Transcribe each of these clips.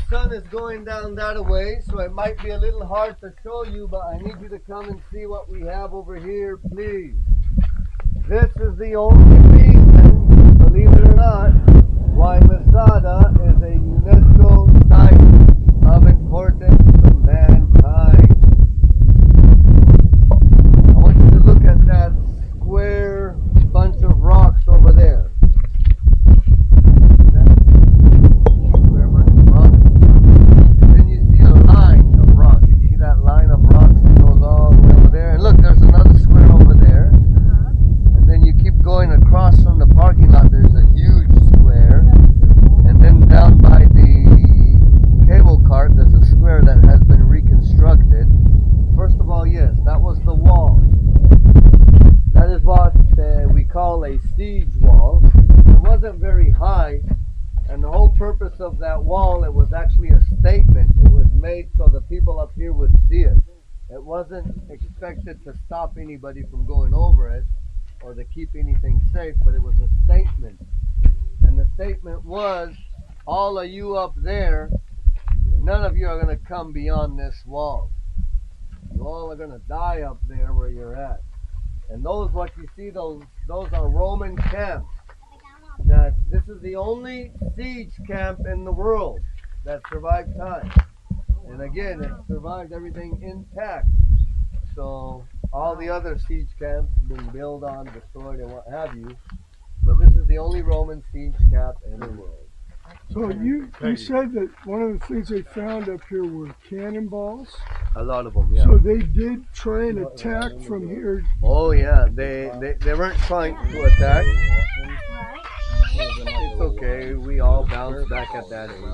sun is going down that way, so it might be a little hard to show you, but I need you to come and see what we have over here, please. This is the only reason, believe it or not, why MASADA is a UNESCO site of importance to mankind. I want you to look at that square bunch of rocks over there. Across from the parking lot there's a huge square, and then down by the cable cart there's a square that has been reconstructed. First of all, yes, that was the wall. That is what we call a siege wall. It wasn't very high, and the whole purpose of that wall, it was actually a statement. It was made so the people up here would see it. It wasn't expected to stop anybody from going over it or to keep anything safe, but it was a statement. And the statement was, all of you up there, none of you are going to come beyond this wall. You all are going to die up there where you're at. And those, what you see, those are Roman camps. That this is the only siege camp in the world that survived time. And again, it survived everything intact. So all the other siege camps have been built on, destroyed, and what have you. But this is the only Roman siege camp in the world. So you said that one of the things they found up here were cannonballs? A lot of them, yeah. So they did try and attack from here? Oh yeah, they weren't trying to attack. It's okay, we all bounced back at that age.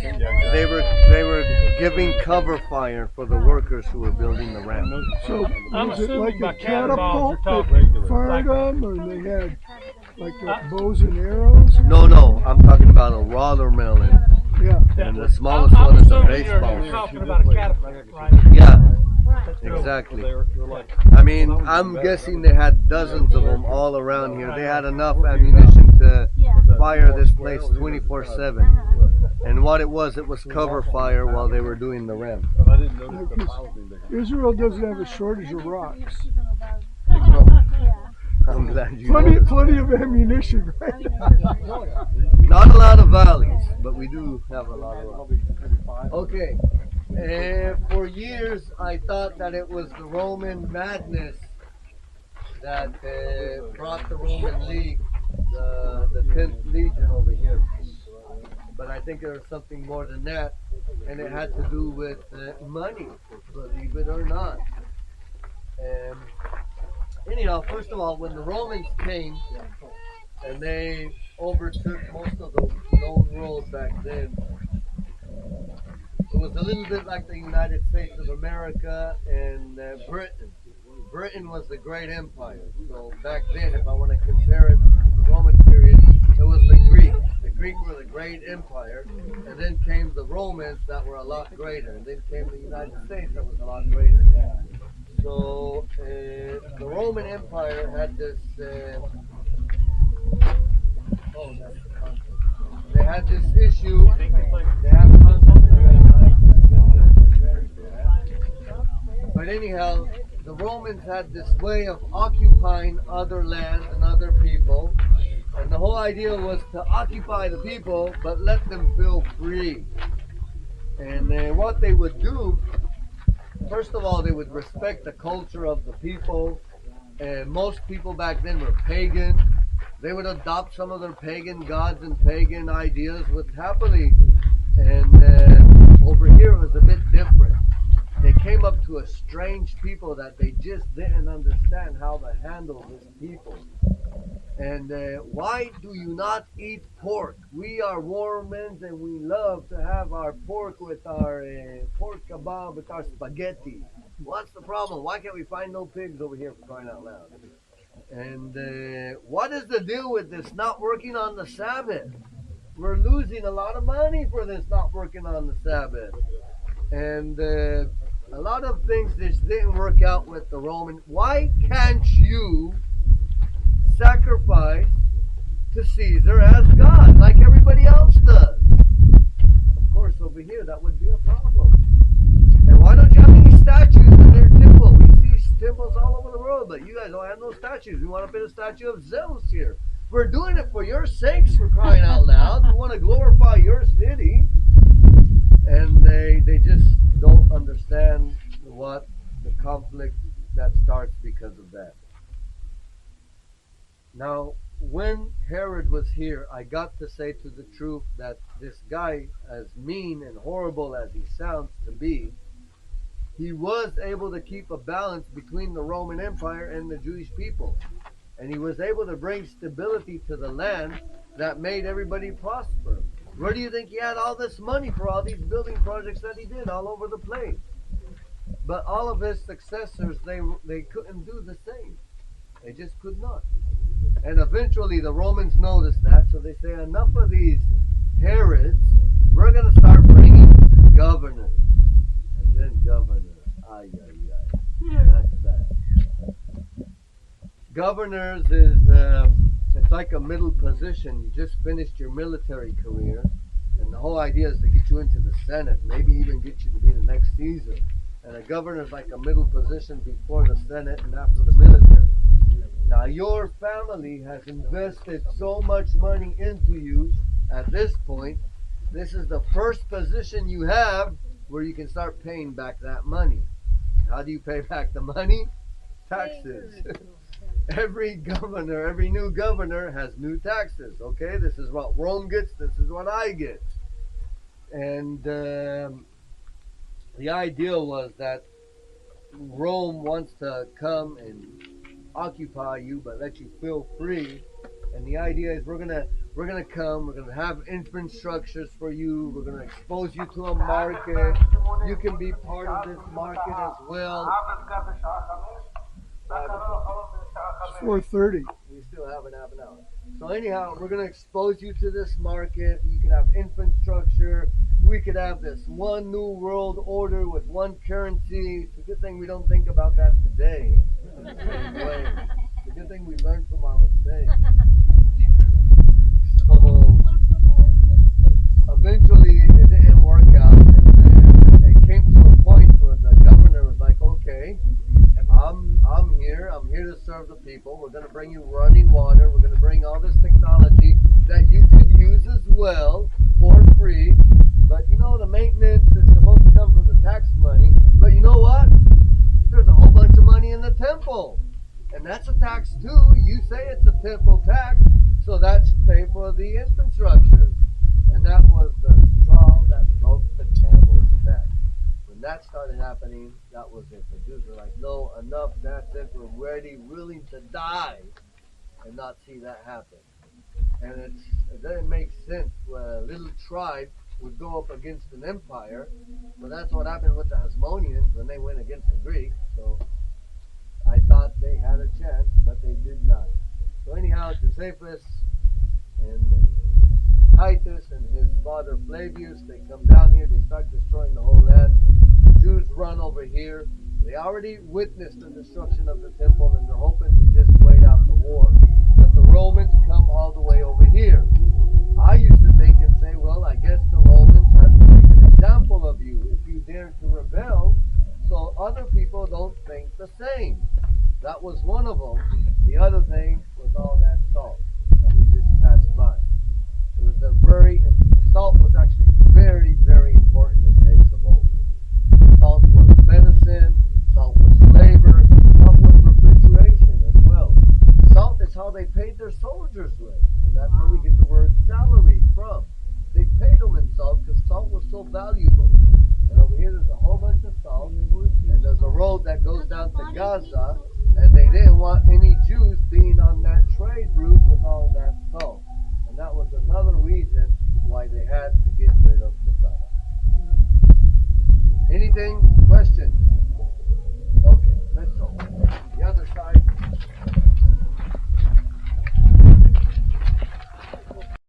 And they were giving cover fire for the workers who were building the ramp. So was it like a catapult that fired them, or they had like bows and arrows? No, I'm talking about a watermelon. Yeah. And the smallest one is a baseball. You're talking about a catapult, right? Yeah. Exactly. I mean, I'm guessing they had dozens of them all around here. They had enough ammunition to fire this place 24/7. And what it was cover fire while they were doing the ramp. Israel doesn't have a shortage of rocks. I'm glad you know. Plenty of ammunition, right? Not a lot of valleys, but we do have a lot of rocks. Okay. For years, I thought that it was the Roman madness that brought the Roman League, the 10th Legion over here. But I think there was something more than that, and it had to do with money, believe it or not. Anyhow, first of all, when the Romans came and they overtook most of the known world back then, it was a little bit like the United States of America and Britain. Britain was the great empire. So back then, if I want to compare it to the Roman period, it was the Greeks. The Greeks were the great empire, and then came the Romans that were a lot greater, and then came the United States that was a lot greater. So the Roman Empire had this. They had this issue. They had But anyhow, the Romans had this way of occupying other lands and other people. And the whole idea was to occupy the people, but let them feel free. And what they would do, first of all, they would respect the culture of the people. And most people back then were pagan. They would adopt some of their pagan gods and pagan ideas with happily. And over here it was a bit different. They came up to a strange people that they just didn't understand how to handle this people. And why do you not eat pork? We are Mormons and we love to have our pork with our pork kebab with our spaghetti. What's the problem? Why can't we find no pigs over here, for crying out loud? And what is the deal with this not working on the Sabbath? We're losing a lot of money for this not working on the Sabbath. And a lot of things just didn't work out with the Roman. Why can't you sacrifice to Caesar as God like everybody else does? statues. We want to put a statue of Zeus here. We're doing it for your sakes, for crying out loud. We want to glorify your city. And they just don't understand what the conflict that starts because of that. Now, when Herod was here, I got to say to the truth that this guy, as mean and horrible as he sounds to be, he was able to keep a balance between the Roman Empire and the Jewish people. And he was able to bring stability to the land that made everybody prosper. Where do you think he had all this money for all these building projects that he did all over the place? But all of his successors, they couldn't do the same. They just could not. And eventually the Romans noticed that, so they say, enough of these Herods, we're going to start bringing governors. And then governors. Ay, ay, ay. That's bad. Governors is, it's like a middle position. You just finished your military career, and the whole idea is to get you into the Senate, maybe even get you to be the next Caesar. And a governor is like a middle position before the Senate and after the military. Now, your family has invested so much money into you at this point. This is the first position you have where you can start paying back that money. How do you pay back the money? Taxes. Every governor, every new governor has new taxes. Okay, this is what Rome gets, this is what I get. And the idea was that Rome wants to come and occupy you but let you feel free. And the idea is we're gonna come, we're gonna have infrastructures for you, we're gonna expose you to a market. You can be part of this market as well. 4:30. We still have an half an hour. So anyhow, we're going to expose you to this market. You can have infrastructure. We could have this one new world order with one currency. It's a good thing we don't think about that today. It's a good thing we learned from our mistakes. So eventually it didn't work out, and it came to a point where the governor was like, okay, I'm here to serve the people. We're going to bring you running water. We're going to bring all this technology that you could use as well for free. But you know, the maintenance is supposed to come from the tax money. But you know what? There's a whole bunch of money in the temple. And that's a tax too. You say it's a temple tax, so that should pay for the infrastructure. And that was the straw that broke the camel's back. When that started happening, that was it. The Jews were like, no, enough, that's it. We're ready, willing to die and not see that happen. And it doesn't make sense where a little tribe would go up against an empire. But that's what happened with the Hasmoneans when they went against the Greeks. So I thought they had a chance, but they did not. So anyhow, Josephus and Titus and his father Flavius, they come down here, they start destroying the whole land. The Jews run over here. They already witnessed the destruction of the temple, and they're hoping to just wait out the war. But the Romans come all the way over here. I used to think and say, well, I guess the Romans have to make an example of you if you dare to rebel, so other people don't think the same. That was one of them. The other thing was all that salt that we just passed by. It was salt was actually very, very important in days of old. Salt was medicine, salt was flavor, salt was refrigeration as well. Salt is how they paid their soldiers with, and that's where we get the word salary from. They paid them in salt because salt was so valuable. And over here there's a whole bunch of salt, and there's a road that goes down to Gaza, and they didn't want any Jews being on that trade route with all that salt. And that was another reason why they had to get rid of Messiah. Anything? Question?